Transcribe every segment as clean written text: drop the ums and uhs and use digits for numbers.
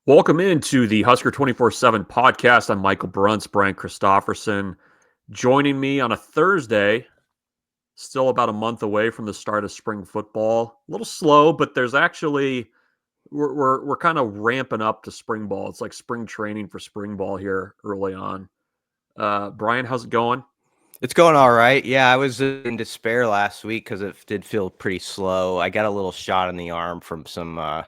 Welcome into the Husker247 Podcast. I'm Michael Bruntz, Brian Christopherson. Joining me on a Thursday, still about a month away from the start of spring football. A little slow, but there's actually we're kind of ramping up to spring ball. It's like spring training for spring ball here early on. Brian, how's it going? It's going all right. Yeah, I was in despair last week because it did feel pretty slow. I got a little shot in the arm from some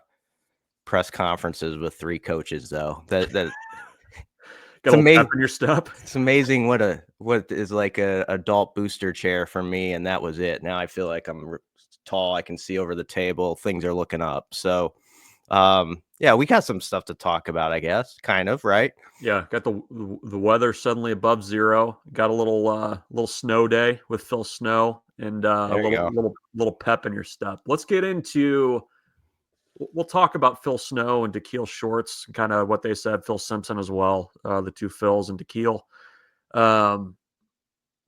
press conferences with three coaches, though. Got It's a little pep amazing. in your step. It's amazing what is like a adult booster chair for me, and that was it. Now I feel like I'm tall. I can see over the table. Things are looking up. So, yeah, we got some stuff to talk about, I guess. Kind of, right? Yeah, got the weather suddenly above zero. Got a little snow day with Phil Snow and a There you go. little pep in your step. Let's get into. We'll talk about Phil Snow and Daikiel Shorts, kind of what they said. Phil Simpson as well, the two Phils and Daikiel.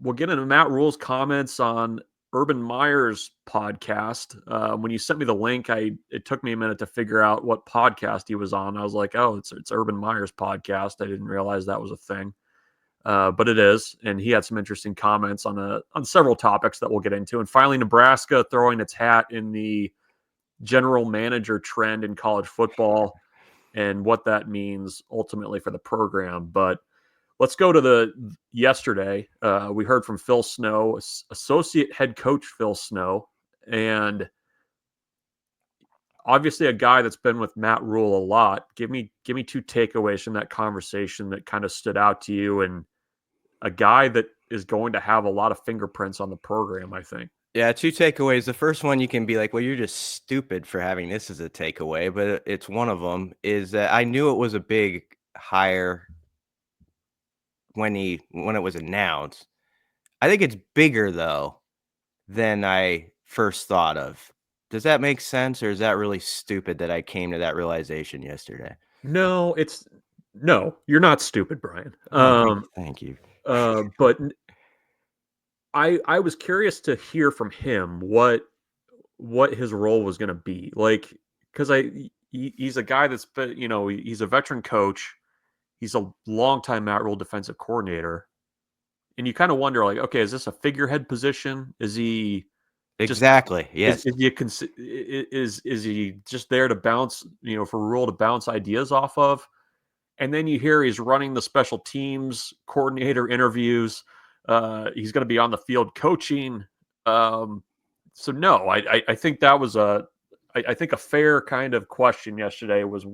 We'll get into Matt Rhule's comments on Urban Meyer's podcast. When you sent me the link, it took me a minute to figure out what podcast he was on. I was like, oh, it's Urban Meyer's podcast. I didn't realize that was a thing, but it is. And he had some interesting comments on several topics that we'll get into. And finally, Nebraska throwing its hat in the general manager trend in college football and what that means ultimately for the program. But let's go to the yesterday. We heard from Phil Snow, associate head coach Phil Snow, and obviously a guy that's been with Matt Rhule a lot. Give me two takeaways from that conversation that kind of stood out to you, and a guy that is going to have a lot of fingerprints on the program, I think. Yeah, two takeaways. The first one, you can be like, well, you're just stupid for having this as a takeaway, but it's one of them, is that I knew it was a big hire when it was announced. I think it's bigger, though, than I first thought of. Does that make sense, or is that really stupid that I came to that realization yesterday? No, you're not stupid, Brian. Oh, thank you. But I was curious to hear from him what his role was going to be, like, because he's a guy that's been, he's a veteran coach. He's a longtime Matt Rhule defensive coordinator, and you kind of wonder, like, okay, is this a figurehead position? Is he just Exactly. Yes. is he just there to bounce, for Rhule to bounce ideas off of? And then you hear he's running the special teams coordinator interviews. He's going to be on the field coaching. So no, I think that was I think a fair kind of question yesterday was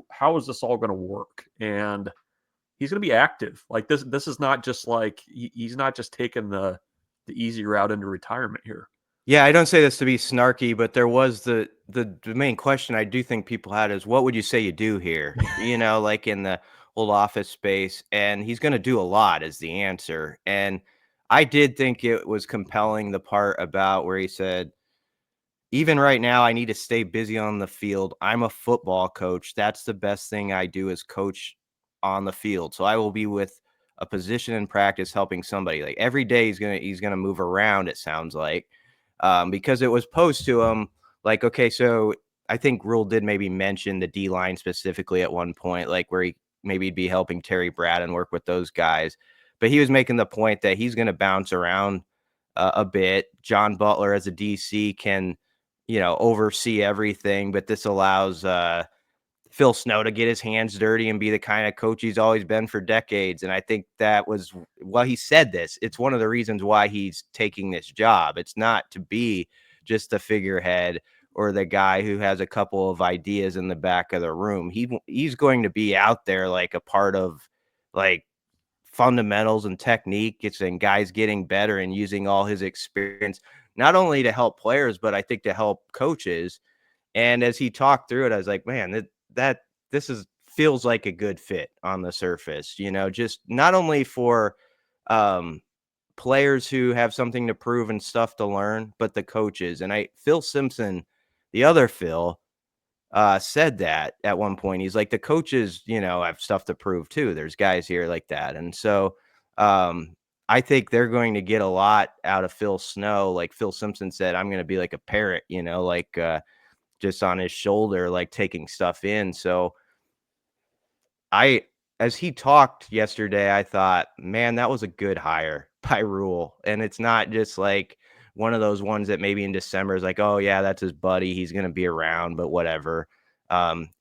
how is this all going to work? And he's going to be active. Like this is not just like he's not just taking the easy route into retirement here. Yeah, I don't say this to be snarky, but there was the main question I do think people had is, what would you say you do here? Like in the old office space, and he's going to do a lot is the answer. And I did think it was compelling, the part about where he said, even right now, I need to stay busy on the field. I'm a football coach. That's the best thing I do is coach on the field. So I will be with a position in practice helping somebody. Like every day he's gonna move around, it sounds like. Because it was posed to him like, okay, so I think Rhule did maybe mention the D line specifically at one point, like where he maybe be helping Terry Brad and work with those guys. But he was making the point that he's going to bounce around a bit. John Butler as a DC can, oversee everything, but this allows Phil Snow to get his hands dirty and be the kind of coach he's always been for decades. And I think that was, well, he said this. It's one of the reasons why he's taking this job. It's not to be just the figurehead or the guy who has a couple of ideas in the back of the room. He's going to be out there like a part of like fundamentals and technique. It's in guys getting better and using all his experience, not only to help players, but I think to help coaches. And as he talked through it, I was like, man, that this feels like a good fit on the surface, just not only for players who have something to prove and stuff to learn, but the coaches. And Phil Simpson, the other Phil, said that at one point. He's like, the coaches, have stuff to prove too. There's guys here like that. And so I think they're going to get a lot out of Phil Snow. Like Phil Simpson said, I'm going to be like a parrot, like just on his shoulder, like taking stuff in. So as he talked yesterday, I thought, man, that was a good hire by Rhule. And it's not just like one of those ones that maybe in December is like, oh yeah, that's his buddy, he's going to be around, but whatever.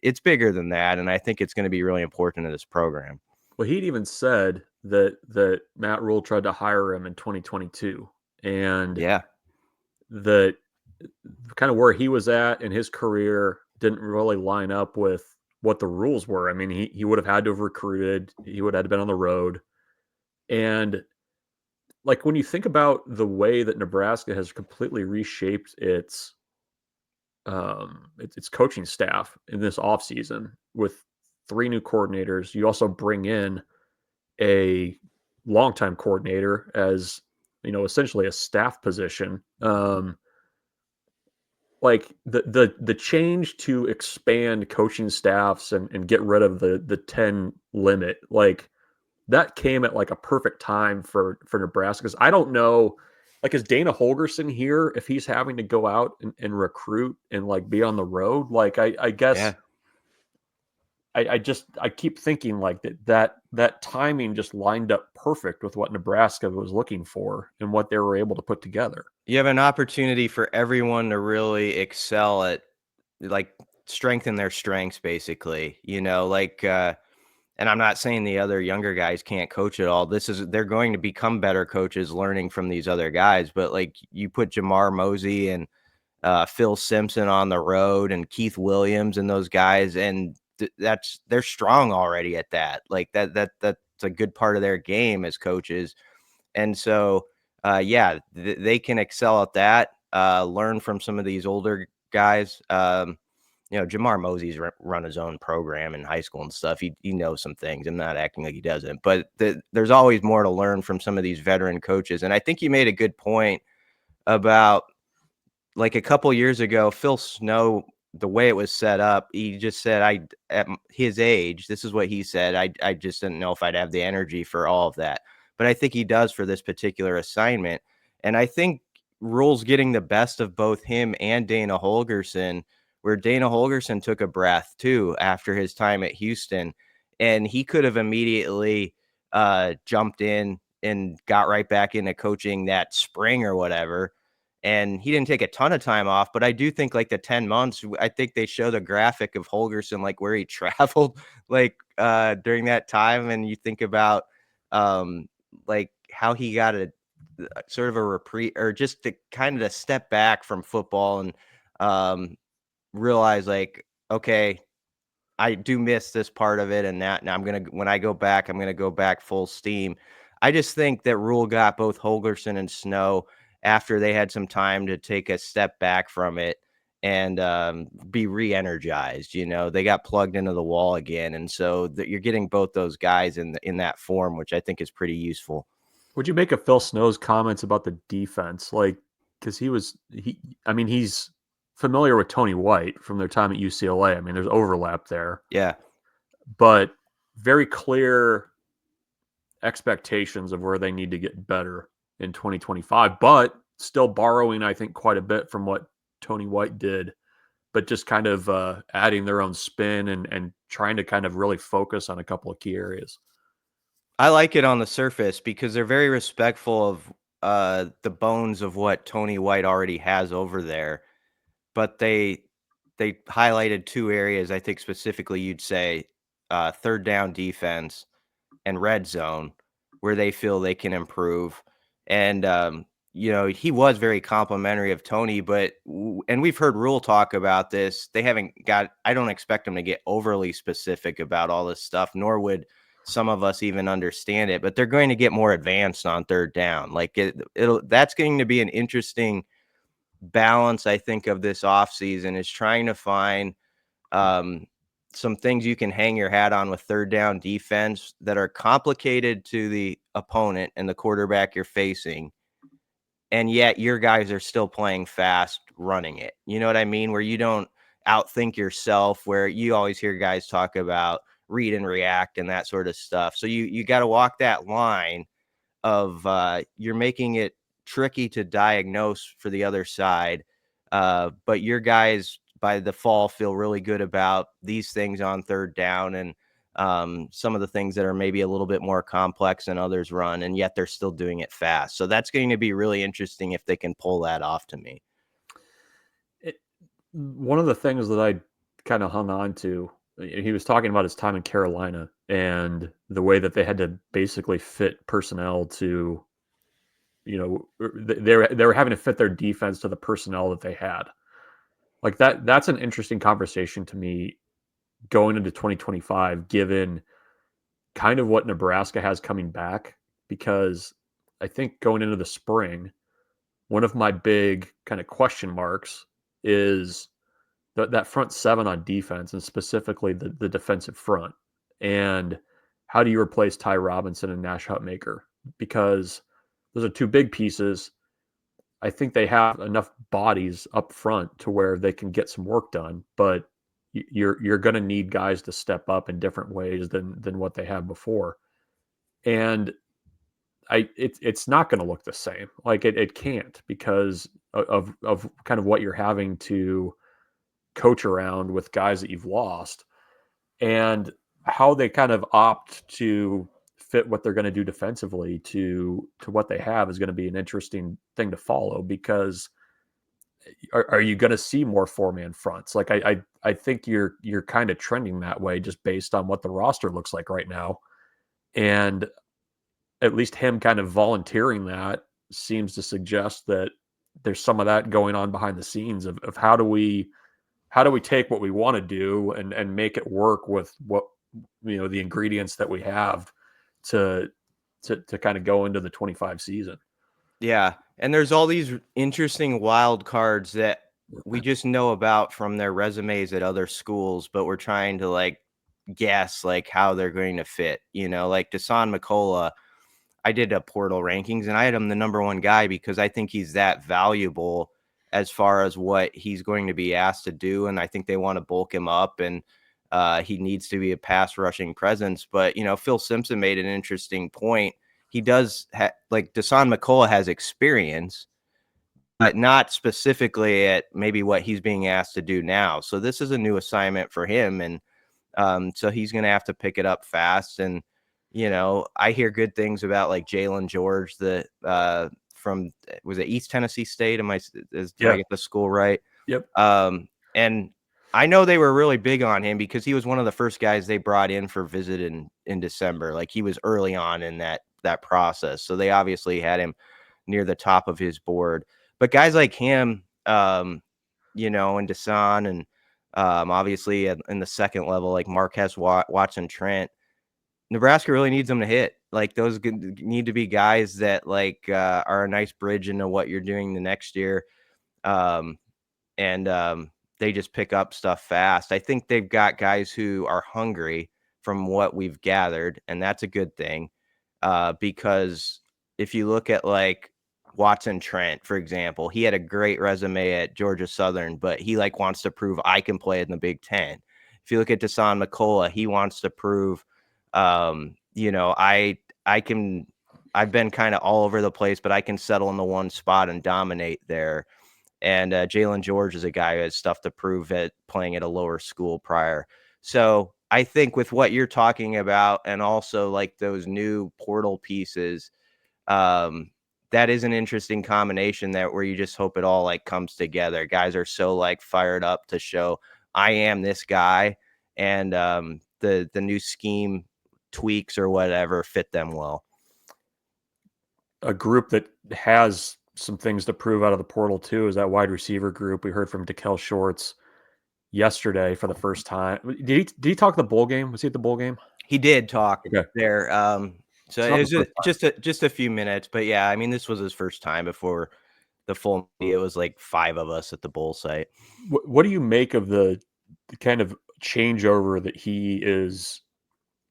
It's bigger than that, and I think it's going to be really important to this program. Well, he'd even said that Matt Rhule tried to hire him in 2022, and Yeah, that kind of where he was at in his career didn't really line up with what the rules were. I mean, he would have had to have recruited, he would have had to been on the road. And like when you think about the way that Nebraska has completely reshaped its coaching staff in this offseason with 3 new coordinators, you also bring in a longtime coordinator as essentially a staff position. Like the change to expand coaching staffs and get rid of the 10 limit, like that came at like a perfect time for Nebraska. Because I don't know, like, is Dana Holgerson here if he's having to go out and recruit and like be on the road? Like I guess yeah. I keep thinking like that timing just lined up perfect with what Nebraska was looking for and what they were able to put together. You have an opportunity for everyone to really excel at, like, strengthen their strengths, basically. And I'm not saying the other younger guys can't coach at all. They're going to become better coaches learning from these other guys. But like, you put Jamar Mosey and Phil Simpson on the road and Keith Williams and those guys, and they're strong already at that. Like that's a good part of their game as coaches. And so, yeah, they can excel at that. Learn from some of these older guys. Jamar Mosey's run his own program in high school and stuff. He knows some things. I'm not acting like he doesn't, but there's always more to learn from some of these veteran coaches. And I think you made a good point about, like, a couple years ago, Phil Snow, the way it was set up, he just said, at his age, this is what he said. I just didn't know if I'd have the energy for all of that, but I think he does for this particular assignment. And I think Rule's getting the best of both him and Dana Holgerson, where Dana Holgerson took a breath too after his time at Houston, and he could have immediately jumped in and got right back into coaching that spring or whatever. And he didn't take a ton of time off, but I do think, like, the 10 months, I think they show the graphic of Holgerson, like, where he traveled, like, during that time. And you think about, um, like, how he got a sort of a reprieve, or just to kind of step back from football and um, realize, like, okay, I do miss this part of it, and that now when I go back, I'm gonna go back full steam. I just think that Rule got both Holgerson and Snow after they had some time to take a step back from it and be re-energized. They got plugged into the wall again, and so you're getting both those guys in that form, which I think is pretty useful. What'd you make of Phil Snow's comments about the defense? Like, because I mean, he's familiar with Tony White from their time at UCLA. I mean, there's overlap there, Yeah. but very clear expectations of where they need to get better in 2025, but still borrowing, I think, quite a bit from what Tony White did, but just kind of adding their own spin and trying to kind of really focus on a couple of key areas. I like it on the surface because they're very respectful of the bones of what Tony White already has over there. But they highlighted 2 areas, I think specifically you'd say, third down defense and red zone, where they feel they can improve. And he was very complimentary of Tony, but and we've heard Rule talk about this. They haven't got. I don't expect them to get overly specific about all this stuff, nor would some of us even understand it. But they're going to get more advanced on third down. Like, that's going to be an interesting balance, I think, of this offseason, is trying to find um, some things you can hang your hat on with third down defense that are complicated to the opponent and the quarterback you're facing. And yet your guys are still playing fast, running it. You know what I mean? Where you don't outthink yourself, where you always hear guys talk about read and react and that sort of stuff. So you got to walk that line of you're making it tricky to diagnose for the other side. But your guys by the fall feel really good about these things on third down. And some of the things that are maybe a little bit more complex than others run, and yet they're still doing it fast. So that's going to be really interesting if they can pull that off to me. One of the things that I kind of hung on to, he was talking about his time in Carolina and the way that they had to basically fit personnel to, they were having to fit their defense to the personnel that they had. Like that's an interesting conversation to me going into 2025, given kind of what Nebraska has coming back, because I think going into the spring, one of my big kind of question marks is that front seven on defense, and specifically the defensive front. And how do you replace Ty Robinson and Nash Hutmaker? Because those are two big pieces. I think they have enough bodies up front to where they can get some work done, but you're going to need guys to step up in different ways than what they have before. And it's not going to look the same. Like it can't, because of kind of what you're having to coach around with guys that you've lost, and how they kind of opt to fit what they're going to do defensively to what they have is going to be an interesting thing to follow, because are you going to see more 4-man fronts? Like I think you're kind of trending that way just based on what the roster looks like right now. And at least him kind of volunteering that seems to suggest that there's some of that going on behind the scenes of how do we take what we want to do and make it work with what, the ingredients that we have to kind of go into the 25 season. Yeah. And there's all these interesting wild cards that we just know about from their resumes at other schools, but we're trying to like guess like how they're going to fit, like Dasan McCullough. I did a portal rankings and I had him the number one guy because I think he's that valuable as far as what he's going to be asked to do. And I think they want to bulk him up, and he needs to be a pass rushing presence. But, Phil Simpson made an interesting point. He does like Dasan McCullough has experience, but not specifically at maybe what he's being asked to do now. So this is a new assignment for him. And so he's going to have to pick it up fast. And, I hear good things about like Jalen George, from was it East Tennessee State? Did I get the school right? Yep. And I know they were really big on him because he was one of the first guys they brought in for visit in December. Like he was early on in that process. So they obviously had him near the top of his board. But guys like him, and Dasan, and obviously in the second level, like Marquez Watson Trent, Nebraska really needs them to hit. Like those need to be guys that like are a nice bridge into what you're doing the next year. They just pick up stuff fast. I think they've got guys who are hungry from what we've gathered, and that's a good thing. Because if you look at like Watson Trent, for example, he had a great resume at Georgia Southern, but he like wants to prove I can play in the Big Ten. If you look at Dasan McCullough, he wants to prove, I can. I've been kind of all over the place, but I can settle in the one spot and dominate there. And Jalen George is a guy who has stuff to prove at playing at a lower school prior. So I think with what you're talking about, and also like those new portal pieces, that is an interesting combination where you just hope it all like comes together. Guys are so like fired up to show I am this guy, and the new scheme tweaks or whatever fit them well. A group that has some things to prove out of the portal too is that wide receiver group. We heard from Daikiel Shorts yesterday for the first time. Did he talk the bowl game? Was he at the bowl game? He did talk there. So it was just a few minutes, but yeah, I mean, this was his first time before the full media. It was like 5 of us at the bowl site. What do you make of the kind of changeover that he is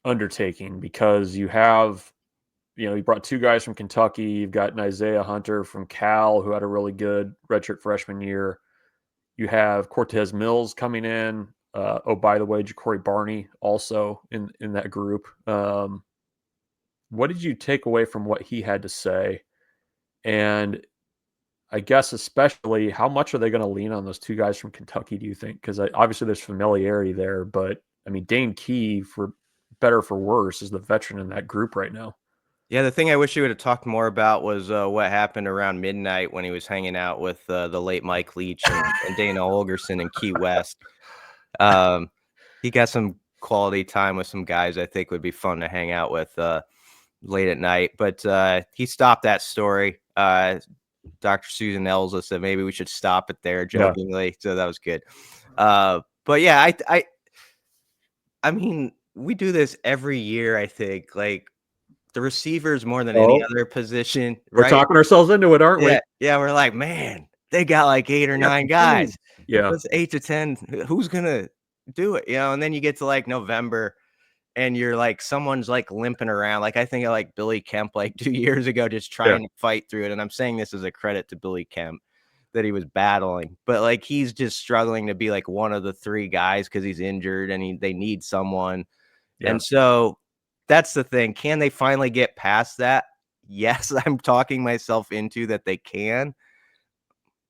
undertaking? Because you have, he brought 2 guys from Kentucky. You've got an Isaiah Hunter from Cal who had a really good redshirt freshman year. You have Cortez Mills coming in. By the way, Ja'Cory Barney also in that group. What did you take away from what he had to say? And I guess especially, how much are they going to lean on those 2 guys from Kentucky, do you think? Because obviously there's familiarity there, but I mean, Dane Key, for better for worse, is the veteran in that group right now. Yeah, the thing I wish he would have talked more about was what happened around midnight when he was hanging out with the late Mike Leach and Dana Holgerson in Key West. He got some quality time with some guys I think would be fun to hang out with late at night. But he stopped that story. Dr. Susan Elza said maybe we should stop it there jokingly. Yeah. So that was good. But yeah, I mean, we do this every year, I think. Like, the receivers more than any other position, right? We're talking ourselves into it, aren't we? Yeah, we're like, man, they got like 8 or 9 guys. Yeah. That's 8 to 10. Who's gonna do it? And then you get to like November and you're like, someone's like limping around. Like, I think of like Billy Kemp like 2 years ago, just trying to fight through it. And I'm saying this as a credit to Billy Kemp that he was battling, but like he's just struggling to be like one of the 3 guys because he's injured and they need someone. Yeah. And so that's the thing. Can they finally get past that? Yes, I'm talking myself into that they can.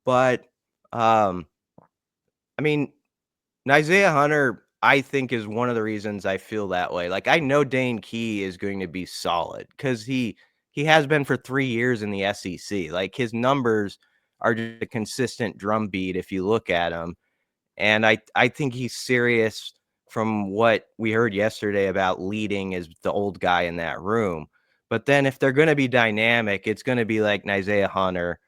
But I mean, Isaiah Hunter, I think, is one of the reasons I feel that way. Like, I know Dane Key is going to be solid because he has been for 3 years in the SEC. Like, his numbers are just a consistent drumbeat if you look at him. And I think he's serious from what we heard yesterday about leading as the old guy in that room. But then if they're going to be dynamic, it's going to be like Isaiah Hunter,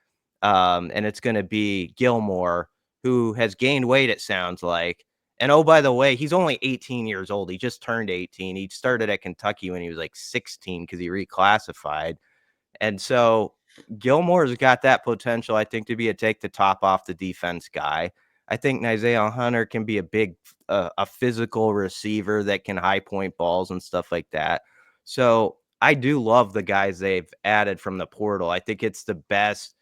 and it's going to be Gilmore, who has gained weight, it sounds like. And oh, by the way, he's only 18 years old. He just turned 18. He started at Kentucky when he was like 16 because he reclassified. And so Gilmore's got that potential, I think, to be a take the top off the defense guy. I think Isaiah Hunter can be a big, a physical receiver that can high point balls and stuff like that. So I do love the guys they've added from the portal. I think it's the best.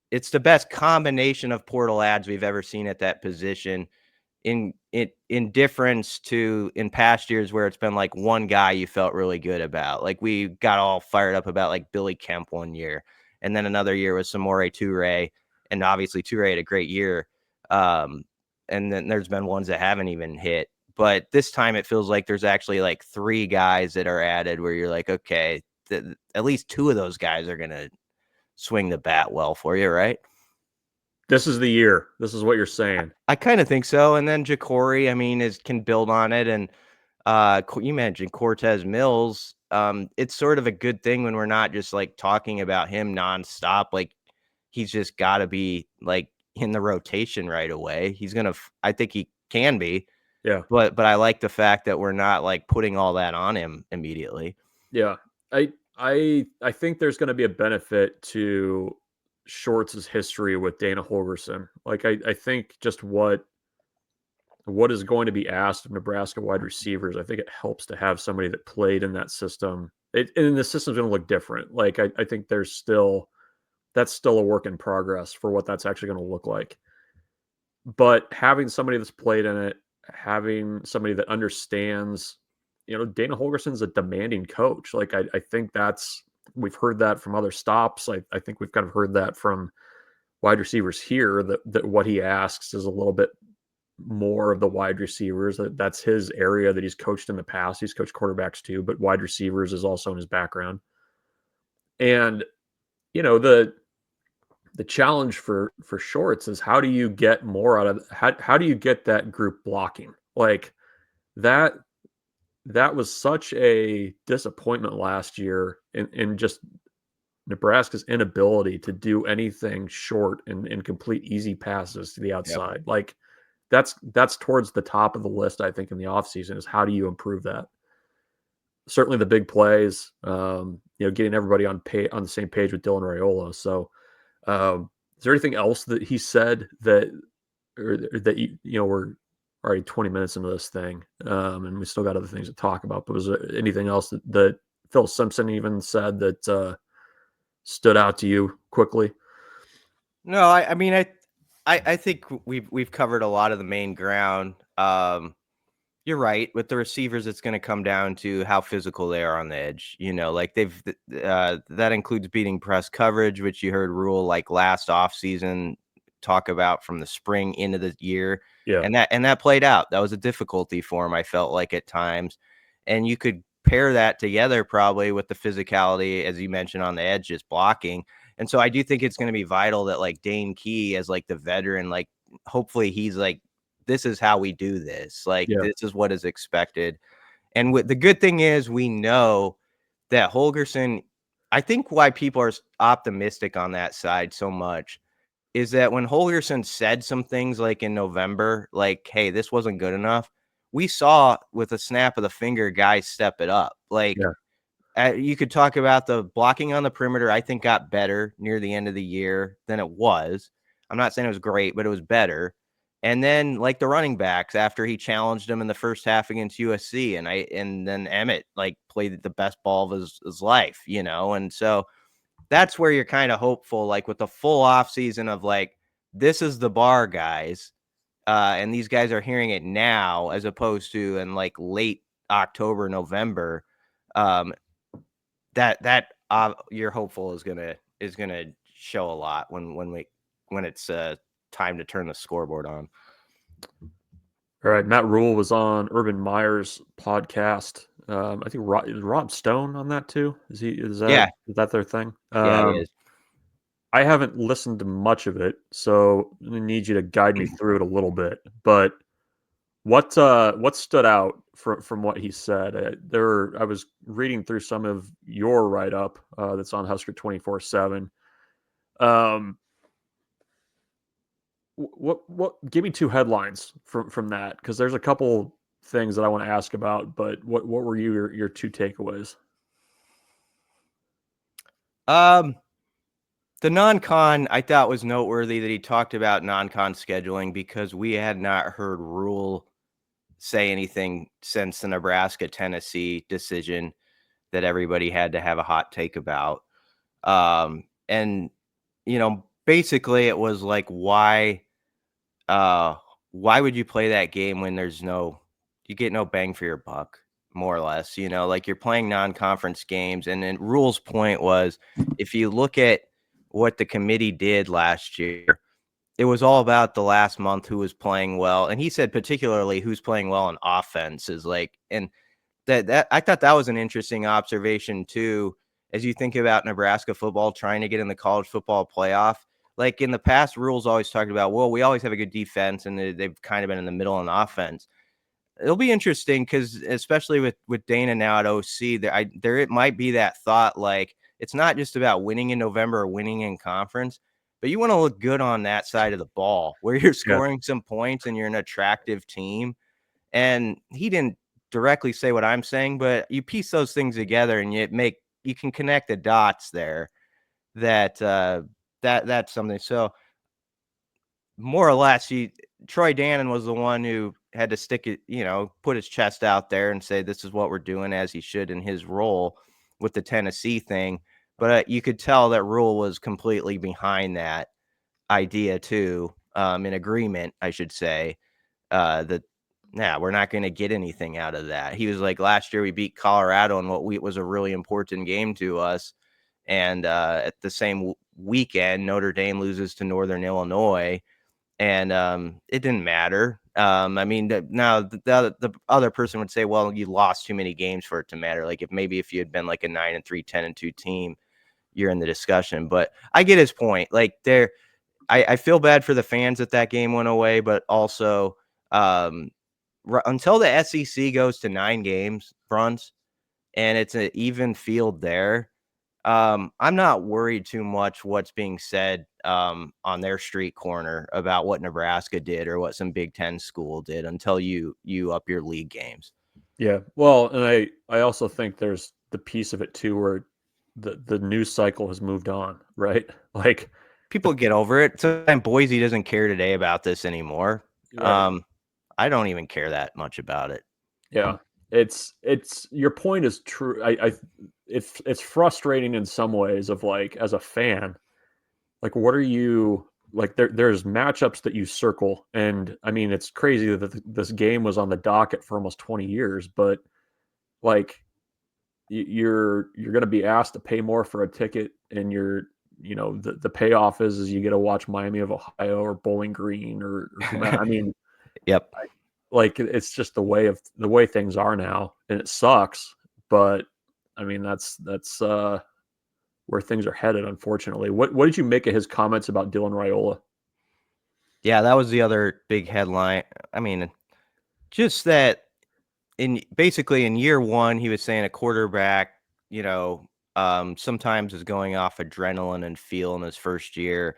It's the best combination of portal ads we've ever seen at that position. In difference to in past years where it's been like one guy you felt really good about. Like, we got all fired up about like Billy Kemp one year, and then another year was Samori Toure, and obviously Toure had a great year. And then there's been ones that haven't even hit. But this time it feels like there's actually like 3 guys that are added where you're like, okay, at least 2 of those guys are going to swing the bat well for you, right? This is the year. This is what you're saying. I kind of think so. And then Ja'Cory, I mean, can build on it. And you mentioned Cortez Mills. It's sort of a good thing when we're not just like talking about him nonstop. Like, he's just got to be like in the rotation right away. He's gonna. I think he can be. Yeah. But I like the fact that we're not like putting all that on him immediately. Yeah. I think there's going to be a benefit to Shorts' history with Dana Holgerson. Like, I think just what is going to be asked of Nebraska wide receivers, I think it helps to have somebody that played in that system. And the system's going to look different. Like, I think that's still a work in progress for what that's actually going to look like. But having somebody that's played in it, having somebody that understands, Dana Holgerson's a demanding coach. Like, I think we've heard that from other stops. I think we've kind of heard that from wide receivers here, that what he asks is a little bit more of the wide receivers. That's his area that he's coached in the past. He's coached quarterbacks too, but wide receivers is also in his background. And, the challenge for Shorts is how do you get more out of how do you get that group blocking? Like, that was such a disappointment last year in just Nebraska's inability to do anything short and complete easy passes to the outside. Yep. Like, that's towards the top of the list, I think, in the offseason, is how do you improve that? Certainly the big plays, getting everybody on the same page with Dylan Raiola. So is there anything else that he said that we're already 20 minutes into this thing, and we still got other things to talk about, but was there anything else that Phil Simpson even said that stood out to you quickly? No, I mean, I think we've covered a lot of the main ground. You're right. With the receivers, it's going to come down to how physical they are on the edge. Like, that includes beating press coverage, which you heard Rhule like last offseason talk about from the spring into the year. Yeah. And that played out. That was a difficulty for him, I felt like, at times. And you could pair that together probably with the physicality, as you mentioned, on the edge, just blocking. And so I do think it's going to be vital that like Dane Key as like the veteran, like hopefully he's like, this is how we do this. Like, Yeah. this is what is expected. And the good thing is we know that Holgerson, I think why people are optimistic on that side so much is that when Holgerson said some things like in November, like, hey, this wasn't good enough, we saw with a snap of the finger guys step it up. Like, Yeah. you could talk about the blocking on the perimeter, I think got better near the end of the year than it was. I'm not saying it was great, but it was better. And then like the running backs after he challenged them in the first half against USC, and then Emmett like played the best ball of his life, you know. And so that's where you're kind of hopeful, like with the full off season of like, this is the bar, guys. And these guys are hearing it now as opposed to in like late October, November. Um, that you're hopeful is gonna show a lot when it's time to turn the scoreboard on. All right. Matt Rhule was on Urban Meyer's podcast. I think is Rob Stone on that too. Is that their thing? Yeah, he is. I haven't listened to much of it, so I need you to guide me through it a little bit. But what stood out from what he said? I was reading through some of your write up that's on Husker247. What? Give me two headlines from that, because there's a couple things that I want to ask about. But what were your two takeaways? The non-con I thought was noteworthy that he talked about non-con scheduling because we had not heard Rhule say anything since the Nebraska-Tennessee decision that everybody had to have a hot take about. And you know, basically it was like, why would you play that game when you get no bang for your buck, more or less, you know, like you're playing non-conference games. And then Rhule's point was, if you look at what the committee did last year, it was all about the last month who was playing well. And he said particularly who's playing well on offense is like, and that I thought that was an interesting observation too, as you think about Nebraska football trying to get in the college football playoff. Like in the past, Rhule's always talked about, well, we always have a good defense, and they've kind of been in the middle on offense. It'll be interesting because especially with Dana now at OC, there it might be that thought, like it's not just about winning in November or winning in conference, but you want to look good on that side of the ball where you're Yeah. scoring some points and you're an attractive team. And he didn't directly say what I'm saying, but you piece those things together and you can connect the dots there that that's something. So more or less, Troy Dannon was the one who had to stick it, you know, put his chest out there and say, this is what we're doing, as he should in his role with the Tennessee thing. But you could tell that Rhule was completely behind that idea too, in agreement, I should say, that we're not going to get anything out of that. He was like, last year we beat Colorado in what was a really important game to us. And at the same weekend, Notre Dame loses to Northern Illinois. And it didn't matter. I mean, now the other person would say, well, you lost too many games for it to matter. Like if you had been like a 9-3, 10-2 team, you're in the discussion. But I get his point. Like I feel bad for the fans that game went away, but also until the SEC goes to 9 games, Bruntz, and it's an even field there, I'm not worried too much what's being said on their street corner about what Nebraska did or what some Big Ten school did until you up your league games. Yeah. Well, and I also think there's the piece of it too where the news cycle has moved on, right? Like People get over it. Sometimes Boise doesn't care today about this anymore. right. I don't even care that much about it. Yeah. It's your point is true. It's frustrating in some ways of like as a fan, like what are you like there's matchups that you circle, and I mean it's crazy that this game was on the docket for almost 20 years, but like you're going to be asked to pay more for a ticket, and the payoff is you get to watch Miami of Ohio or Bowling Green or whomever. I mean, Yep. like it's just the way things are now, and it sucks. But I mean, that's where things are headed, unfortunately. What did you make of his comments about Dylan Raiola? Yeah, that was the other big headline. I mean, just that basically in year one, he was saying a quarterback, sometimes is going off adrenaline and feel in his first year.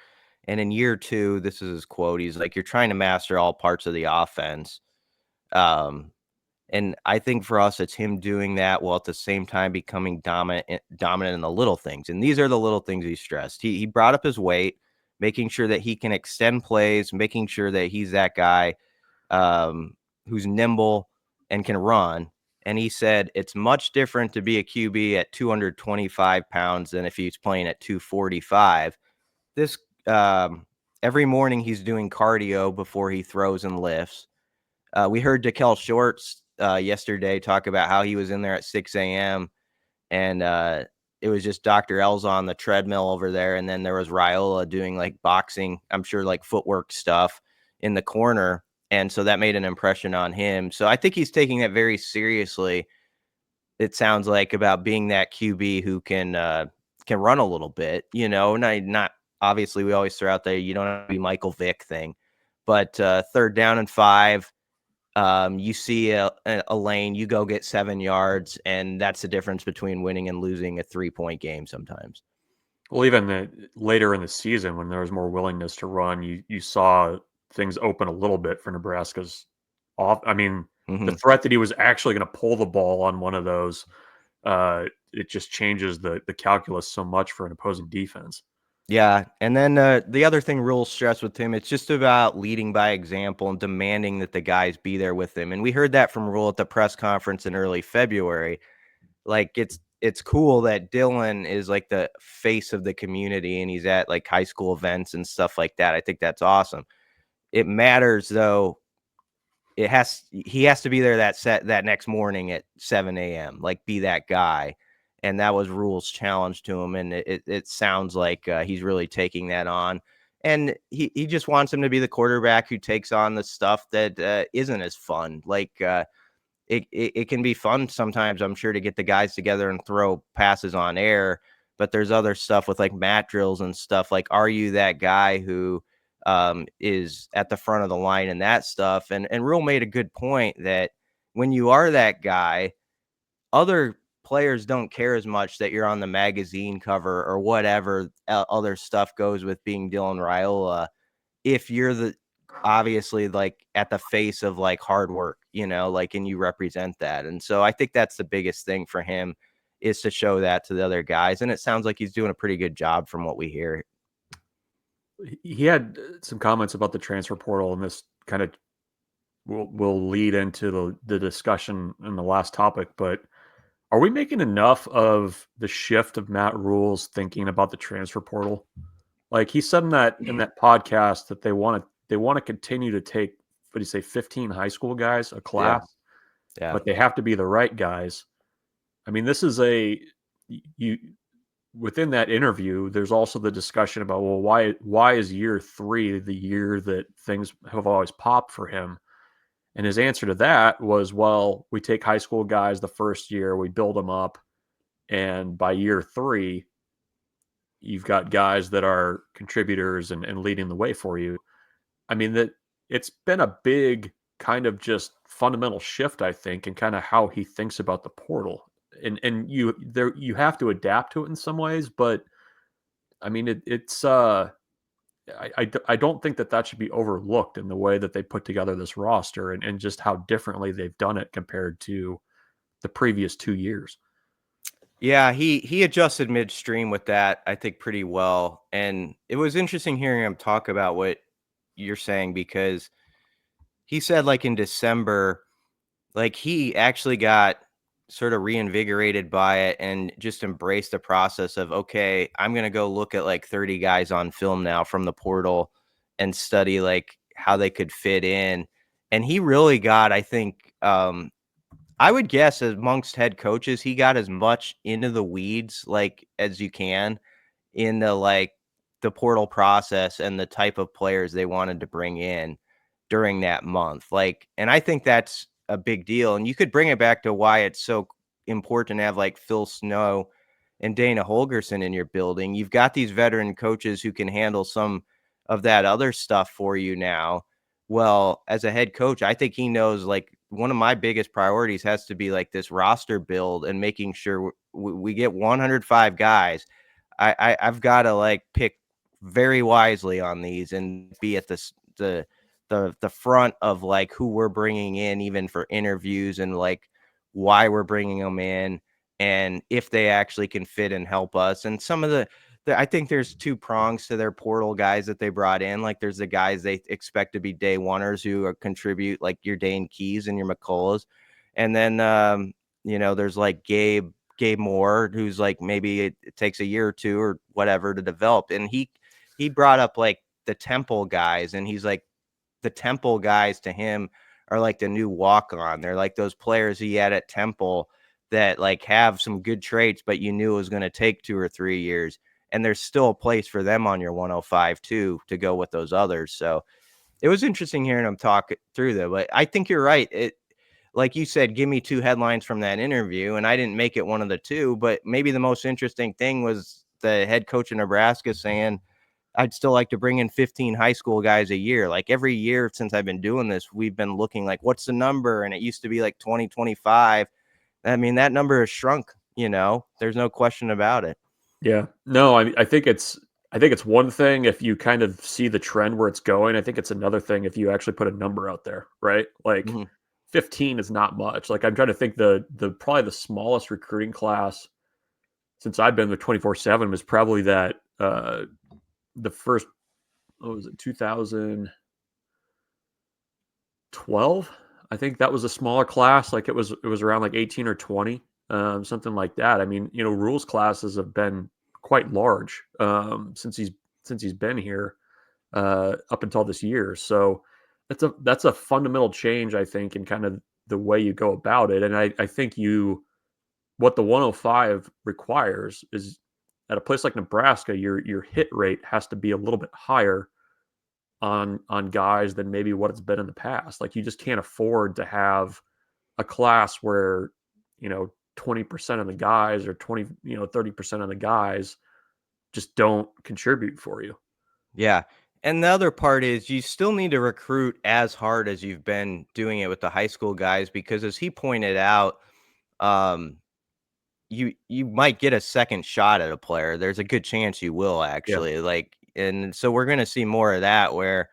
And in year two, this is his quote. He's like, "You're trying to master all parts of the offense." Um, and I think for us, it's him doing that while at the same time becoming dominant in the little things. And these are the little things he stressed. He brought up his weight, making sure that he can extend plays, making sure that he's that guy who's nimble and can run. And he said it's much different to be a QB at 225 pounds than if he's playing at 245. This every morning he's doing cardio before he throws and lifts. We heard Daikiel Shorts yesterday talk about how he was in there at 6 a.m. and it was just Dr. L's on the treadmill over there, and then there was Raiola doing like boxing, I'm sure like footwork stuff in the corner, and so that made an impression on him. So I think he's taking that very seriously. It sounds like about being that QB who can run a little bit, not obviously we always throw out there you don't have to be Michael Vick thing, but third down and 5. You see a lane, you go get 7 yards, and that's the difference between winning and losing a 3-point game sometimes. Well, even later in the season, when there was more willingness to run, you saw things open a little bit for Nebraska's off. I mean, the threat that he was actually going to pull the ball on one of those, it just changes the calculus so much for an opposing defense. Yeah, and then the other thing Rhule stressed with him, it's just about leading by example and demanding that the guys be there with him. And we heard that from Rhule at the press conference in early February. Like it's cool that Dylan is like the face of the community and he's at like high school events and stuff like that. I think that's awesome. It matters though. He has to be there that next morning at 7 a.m. Like be that guy. And that was Rhule's challenge to him. And it sounds like he's really taking that on. And he just wants him to be the quarterback who takes on the stuff that isn't as fun. Like it can be fun sometimes, I'm sure, to get the guys together and throw passes on air. But there's other stuff with like mat drills and stuff. Like, are you that guy who is at the front of the line and that stuff? And Rhule made a good point that when you are that guy, other players don't care as much that you're on the magazine cover or whatever other stuff goes with being Dylan Raiola. If you're obviously like at the face of like hard work, like, and you represent that. And so I think that's the biggest thing for him is to show that to the other guys. And it sounds like he's doing a pretty good job from what we hear. He had some comments about the transfer portal, and this kind of will lead into the discussion in the last topic, but are we making enough of the shift of Matt Rhule's thinking about the transfer portal? Like he said in that podcast that they want to continue to take, what do you say, 15 high school guys a class, Yeah. but they have to be the right guys. I mean, this is within that interview, there's also the discussion about, well, why is year 3 the year that things have always popped for him? And his answer to that was, well, we take high school guys the first year, we build them up, and by year 3, you've got guys that are contributors and leading the way for you. I mean, that it's been a big kind of just fundamental shift, I think, in kind of how he thinks about the portal. And you have to adapt to it in some ways, but I mean, I don't think that should be overlooked in the way that they put together this roster and just how differently they've done it compared to the previous 2 years. Yeah, he adjusted midstream with that, I think, pretty well. And it was interesting hearing him talk about what you're saying, because he said like in December, like he actually got sort of reinvigorated by it and just embraced the process of, okay, I'm going to go look at like 30 guys on film now from the portal and study like how they could fit in. And he really got, I think, I would guess amongst head coaches, he got as much into the weeds like as you can in the portal process and the type of players they wanted to bring in. during that month. Like, and I think that's a big deal. And you could bring it back to why it's so important to have like Phil Snow and Dana Holgerson in your building. You've got these veteran coaches who can handle some of that other stuff for you now. Well, as a head coach, I think he knows like one of my biggest priorities has to be like this roster build and making sure we get 105 guys. I've got to like pick very wisely on these and be at the front of like who we're bringing in, even for interviews, and like why we're bringing them in, and if they actually can fit and help us. And some of the I think there's two prongs to their portal guys that they brought in. Like there's the guys they expect to be day oneers who contribute, like your Dane Keys and your McCulloughs. And then, there's like Gabe Moore, who's like, maybe it takes a year or two or whatever to develop. And he brought up like the Temple guys, and he's like, the Temple guys to him are like the new walk-on. They're like those players he had at Temple that like have some good traits, but you knew it was going to take 2 or 3 years. And there's still a place for them on your 105 too, to go with those others. So it was interesting hearing them talk through that. But I think you're right. It, like you said, give me 2 headlines from that interview, and I didn't make it one of the 2. But maybe the most interesting thing was the head coach of Nebraska saying, I'd still like to bring in 15 high school guys a year. Like every year since I've been doing this, we've been looking like, what's the number? And it used to be like 20, 25. I mean, that number has shrunk, there's no question about it. Yeah, no, I think it's one thing if you kind of see the trend where it's going. I think it's another thing if you actually put a number out there, right? Like 15 is not much. Like I'm trying to think the probably the smallest recruiting class since I've been with 24/7 was probably that the first, what was it, 2012? I think that was a smaller class. Like it was around like 18 or 20, something like that. I mean, Rhule's classes have been quite large since he's been here up until this year. So that's a fundamental change, I think, in kind of the way you go about it. And I think what the 105 requires is, at a place like Nebraska, your hit rate has to be a little bit higher on guys than maybe what it's been in the past. Like you just can't afford to have a class where 20% of the guys or 30% of the guys just don't contribute for you. Yeah. And the other part is you still need to recruit as hard as you've been doing it with the high school guys, because as he pointed out, you might get a second shot at a player. There's a good chance you will actually. Like, and so we're going to see more of that, where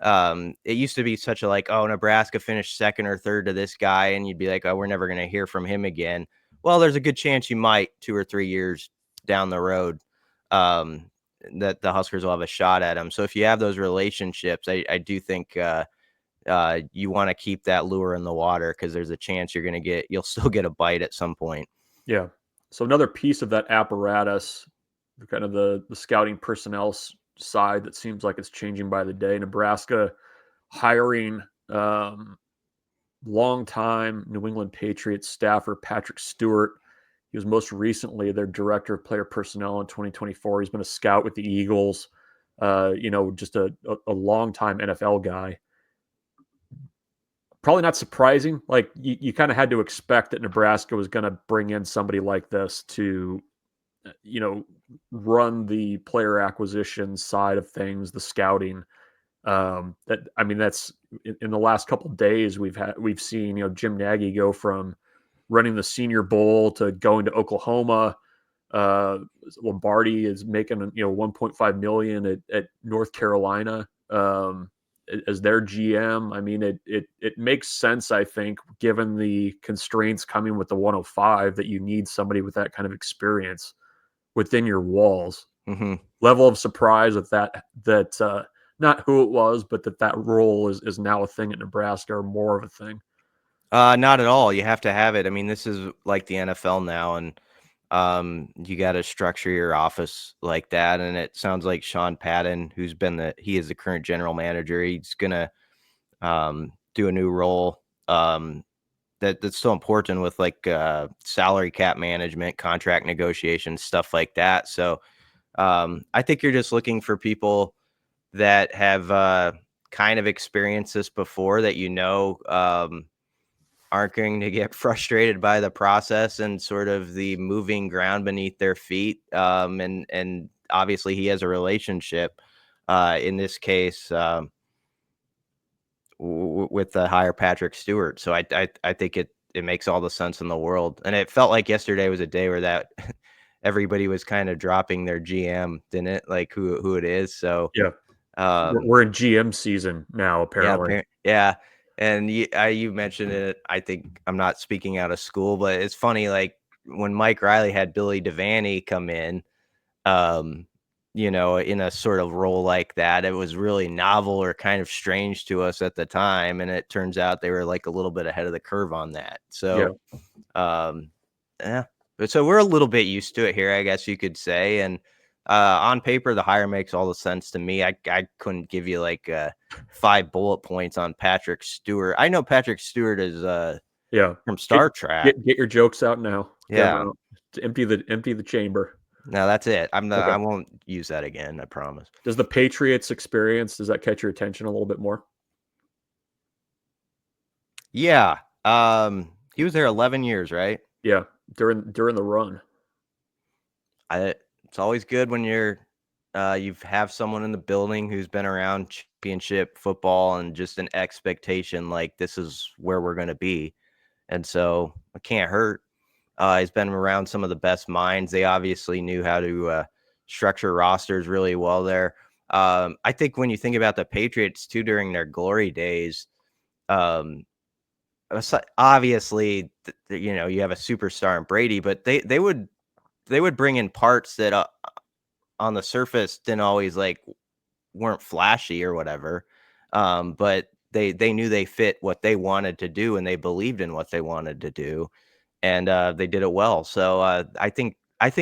it used to be such a like, oh, Nebraska finished second or third to this guy, and you'd be like, oh, we're never going to hear from him again. Well, there's a good chance you might 2 or 3 years down the road that the Huskers will have a shot at him. So if you have those relationships, I do think you want to keep that lure in the water, because there's a chance you'll still get a bite at some point. Yeah. So another piece of that apparatus, kind of the scouting personnel side, that seems like it's changing by the day. Nebraska hiring longtime New England Patriots staffer Patrick Stewart. He was most recently their director of player personnel in 2024. He's been a scout with the Eagles, just a long-time NFL guy. Probably not surprising. Like you kind of had to expect that Nebraska was going to bring in somebody like this to, run the player acquisition side of things, the scouting. That's in the last couple of days we've seen, Jim Nagy go from running the Senior Bowl to going to Oklahoma. Lombardi is making $1.5 million at North Carolina as their GM. I mean, it makes sense, I think, given the constraints coming with the 105, that you need somebody with that kind of experience within your walls. Level of surprise with that not who it was, but that role is now a thing at Nebraska, or more of a thing. Not at all. You have to have it. I mean, this is like the NFL now, and you got to structure your office like that. And it sounds like Sean Patton, he is the current general manager, he's gonna do a new role that's so important with like salary cap management, contract negotiations, stuff like that. So I think you're just looking for people that have kind of experienced this before that aren't going to get frustrated by the process and sort of the moving ground beneath their feet. And obviously he has a relationship in this case with the hire Patrick Stewart. So I think it makes all the sense in the world. And it felt like yesterday was a day where that everybody was kind of dropping their GM, didn't it? Like who it is. So Yeah. We're in GM season now, apparently. Yeah. And you mentioned it. I think I'm not speaking out of school, but it's funny. Like when Mike Riley had Billy Devaney come in, in a sort of role like that, it was really novel or kind of strange to us at the time. And it turns out they were like a little bit ahead of the curve on that. So, yeah. So we're a little bit used to it here, I guess you could say. And on paper, the hire makes all the sense to me. I couldn't give you like 5 bullet points on Patrick Stewart. I know Patrick Stewart is from Star Trek. Get your jokes out now. Yeah. Empty the chamber. No, that's it. I won't use that again. I promise. Does the Patriots experience, does that catch your attention a little bit more? Yeah. He was there 11 years, right? Yeah. During the run. It's always good when you have someone in the building who's been around championship football and just an expectation like this is where we're going to be. And so it can't hurt. He's been around some of the best minds. They obviously knew how to structure rosters really well there. I think when you think about the Patriots too, during their glory days, obviously, you have a superstar in Brady, but they would bring in parts that on the surface didn't always weren't flashy or whatever. But they knew they fit what they wanted to do and they believed in what they wanted to do. And they did it well. So I think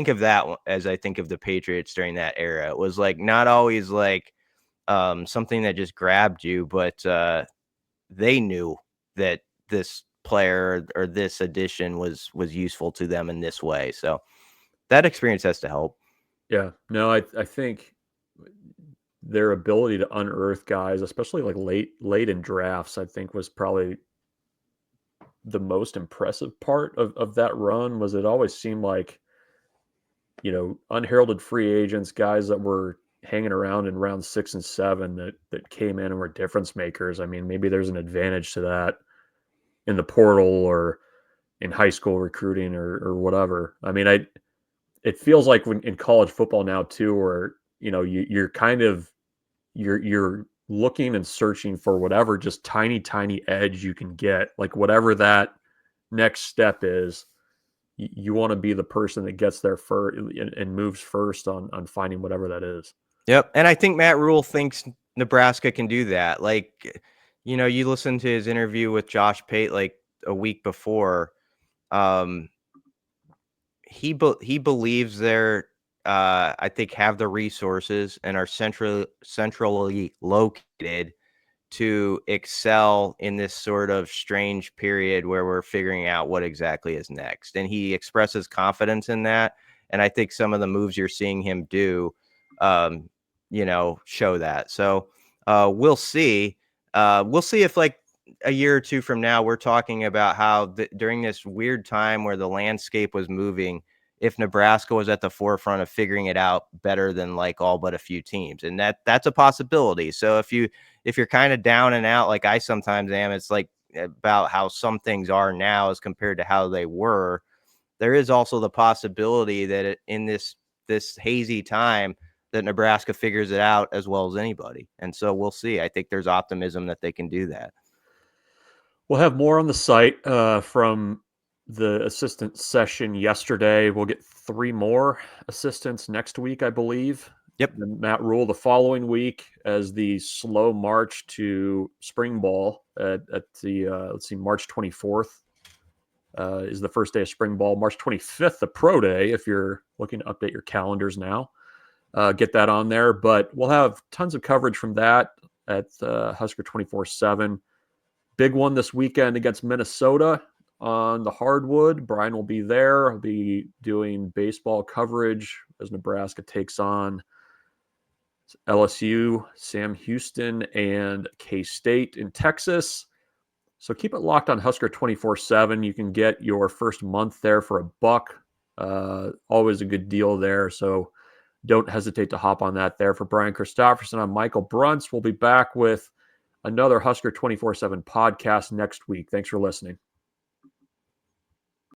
of that as I think of the Patriots during that era. It was not always something that just grabbed you, but they knew that this player or this addition was useful to them in this way. So that experience has to help. Yeah. No, I think their ability to unearth guys, especially late in drafts, I think was probably the most impressive part of that run. Was it always seemed like, unheralded free agents, guys that were hanging around in round 6 and 7 that came in and were difference makers. I mean, maybe there's an advantage to that in the portal or in high school recruiting or whatever. I mean, it feels like when in college football now too, where, you're kind of, you're looking and searching for whatever just tiny edge you can get, like whatever that next step is. You want to be the person that gets there first and moves first on finding whatever that is. Yep. And I think Matt Rhule thinks Nebraska can do that. You listen to his interview with Josh Pate a week before. He believes they're I think have the resources and are centrally located to excel in this sort of strange period where we're figuring out what exactly is next. And he expresses confidence in that. And I think some of the moves you're seeing him do, show that. So we'll see. We'll see if a year or two from now, we're talking about how during this weird time where the landscape was moving, if Nebraska was at the forefront of figuring it out better than all but a few teams. And that's a possibility. So if you're kind of down and out, like I sometimes am, it's about how some things are now as compared to how they were. There is also the possibility that in this hazy time that Nebraska figures it out as well as anybody. And so we'll see. I think there's optimism that they can do that. We'll have more on the site from the assistant session yesterday. We'll get 3 more assistants next week, I believe. Yep. And Matt Rhule the following week as the slow march to spring ball at the March 24th is the first day of spring ball. March 25th, the pro day, if you're looking to update your calendars now. Get that on there. But we'll have tons of coverage from that at Husker247. Big one this weekend against Minnesota on the hardwood. Brian will be there. He'll be doing baseball coverage as Nebraska takes on LSU, Sam Houston, and K-State in Texas. So keep it locked on Husker 24/7. You can get your first month there for $1. Always a good deal there. So don't hesitate to hop on that there. For Brian Christopherson, I'm Michael Bruntz. We'll be back with another Husker 24/7 podcast next week. Thanks for listening.